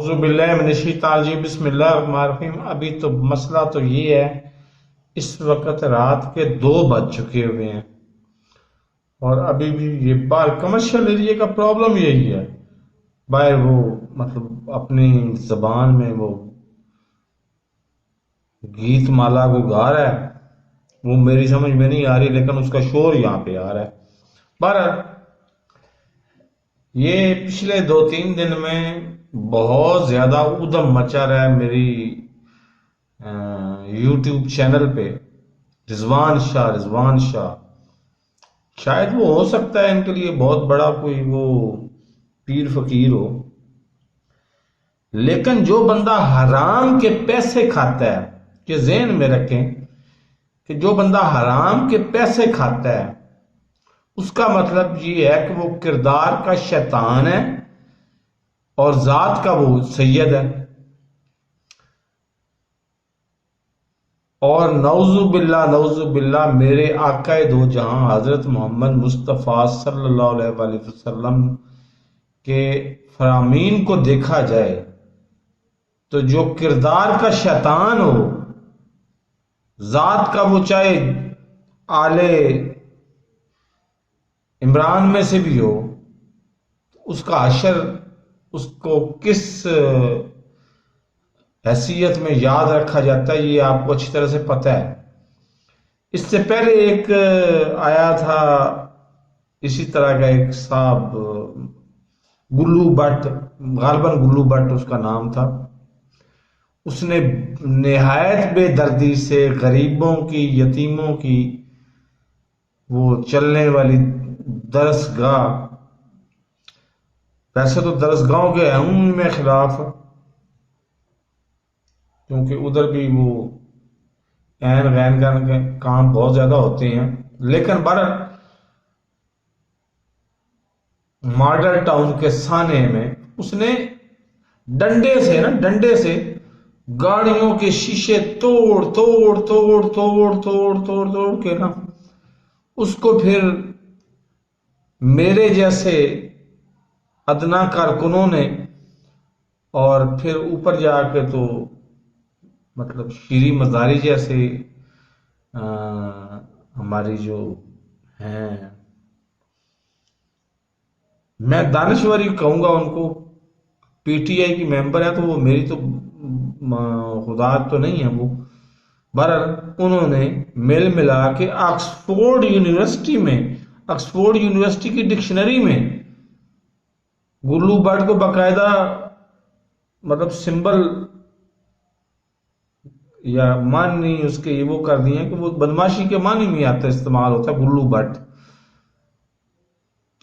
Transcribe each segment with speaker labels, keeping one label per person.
Speaker 1: औज़ुबिल्लाहि बिस्मिल्लाहिर्रहमानिर्रहीम। अभी तो मसला तो ये है, इस वक्त रात के 2 बज चुके हुए हैं और अभी भी ये बाहर कमर्शियल एरिया का प्रॉब्लम यही है। बाहर वो मतलब अपनी जबान में वो गीत माला को गा रहा है, वो मेरी समझ में नहीं आ रही, लेकिन उसका शोर यहाँ पे आ रहा है। बहरहाल ये पिछले 2-3 दिन में बहुत ज्यादा ऊधम मचा रहा है मेरी यूट्यूब चैनल पे। रिजवान शाह शायद वो हो सकता है इनके लिए बहुत बड़ा कोई वो पीर फकीर हो, लेकिन जो बंदा हराम के पैसे खाता है, ये ज़हन में रखें कि जो बंदा हराम के पैसे खाता है उसका मतलब ये है कि वो किरदार का शैतान है और जात का वो सैयद है। और नौजुबिल्ला मेरे आकाए दो जहां हजरत मोहम्मद मुस्तफ़ा सल्लल्लाहु अलैहि वसल्लम के फरामीन को देखा जाए तो जो किरदार का शैतान हो, जात का वो चाहे आले इमरान में से भी हो, उसका हशर उसको किस हैसियत में याद रखा जाता है ये आपको अच्छी तरह से पता है। इससे पहले एक आया था इसी तरह का एक साहब, गुल्लू भट्ट, गालबन गुल्लू भट्ट उसका नाम था। उसने निहायत बेदर्दी से गरीबों की, यतीमों की वो चलने वाली दरसगाह, वैसे तो दरसगाहों के हूं मैं खिलाफ, क्योंकि उधर भी वो ऐन गैन के काम बहुत ज्यादा होते हैं, लेकिन बहरहाल मॉडल टाउन के साने में उसने डंडे से गाड़ियों के शीशे तोड़ तोड़ तोड़ तोड़ तोड़ तोड़ तोड़ के ना उसको फिर मेरे जैसे अदना कारकुनों ने, और फिर ऊपर जाके तो मतलब शीरी मजारी जैसे हमारी जो हैं, मैं दानश्वरी कहूंगा उनको, पीटीआई की मेंबर है तो वो मेरी तो खुदा तो नहीं है वो। बहरहाल उन्होंने मेल मिला के ऑक्सफोर्ड यूनिवर्सिटी की डिक्शनरी में गुल्लू बर्ड को बाकायदा मतलब सिंबल या मानी उसके ये वो कर दिए कि वो बदमाशी के मानी में आता इस्तेमाल होता है गुल्लू बर्ड।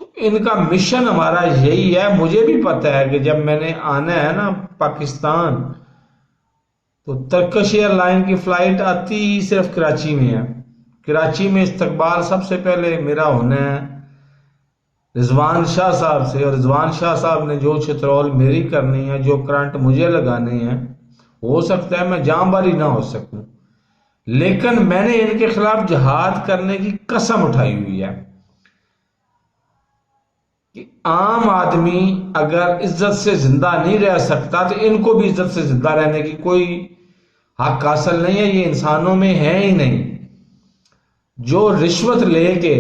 Speaker 1: तो इनका मिशन हमारा यही है। मुझे भी पता है कि जब मैंने आना है ना पाकिस्तान, तो तर्कश एयरलाइन की फ्लाइट आती ही सिर्फ कराची में है। कराची में इस्तकबाल सबसे पहले मेरा होना है रिजवान शाह साहब से, और रिजवान शाह साहब ने जो चित्रोल मेरी करनी है, जो करंट मुझे लगाने हैं, हो सकता है मैं जांबारी ना हो सकूं, लेकिन मैंने इनके खिलाफ जिहाद करने की कसम उठाई हुई है कि आम आदमी अगर इज्जत से जिंदा नहीं रह सकता तो इनको भी इज्जत से जिंदा रहने की कोई हक हासिल नहीं है, ये इंसानों में है ही नहीं। जो रिश्वत लेके,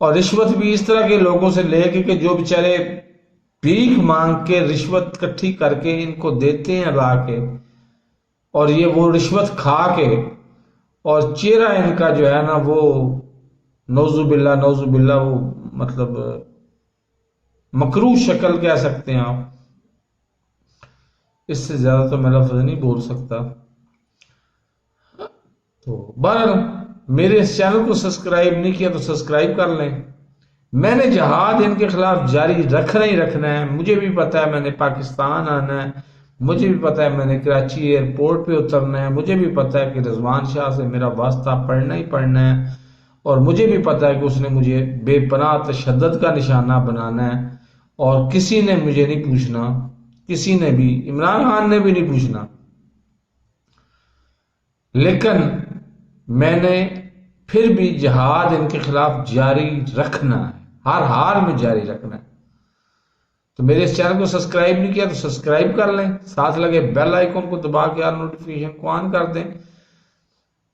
Speaker 1: और रिश्वत भी इस तरह के लोगों से लेके कि जो बेचारे भीख मांग के रिश्वत इकट्ठी करके इनको देते हैं ला के, और ये वो रिश्वत खा के, और चेहरा इनका जो है ना वो नौजुबिल्ला वो मतलब मकरू शक्ल कह सकते हैं आप, इससे ज्यादा तो मैं लफ्ज नहीं बोल सकता। तो बहरहाल मेरे इस चैनल को सब्सक्राइब नहीं किया तो सब्सक्राइब कर लें। मैंने जहाद इनके खिलाफ जारी रखना ही रखना है। मुझे भी पता है मैंने पाकिस्तान आना है, मुझे भी पता है मैंने कराची एयरपोर्ट पे उतरना है, मुझे भी पता है कि रिजवान शाह से मेरा वास्ता पढ़ना ही पढ़ना है, और मुझे भी पता है कि उसने मुझे बेपनाह तशद्दुद का निशाना बनाना है, और किसी ने मुझे नहीं पूछना, किसी ने भी, इमरान खान ने भी नहीं पूछना, लेकिन मैंने फिर भी जिहाद इनके खिलाफ जारी रखना है, हर हाल में जारी रखना है। तो मेरे इस चैनल को सब्सक्राइब नहीं किया तो सब्सक्राइब कर लें, साथ लगे बेल आइकन को दबा के यार नोटिफिकेशन को ऑन कर दें,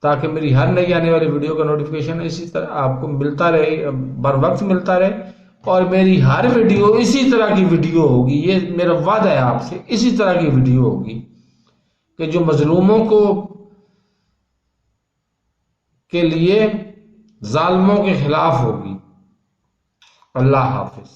Speaker 1: ताकि मेरी हर नई आने वाली वीडियो का नोटिफिकेशन इसी तरह आपको मिलता रहे, बर वक्त मिलता रहे। और मेरी हर वीडियो इसी तरह की वीडियो होगी, ये मेरा वादा है आपसे, इसी तरह की वीडियो होगी कि जो मजलूमों को के लिए, जालिमों के खिलाफ होगी। अल्लाह हाफिज।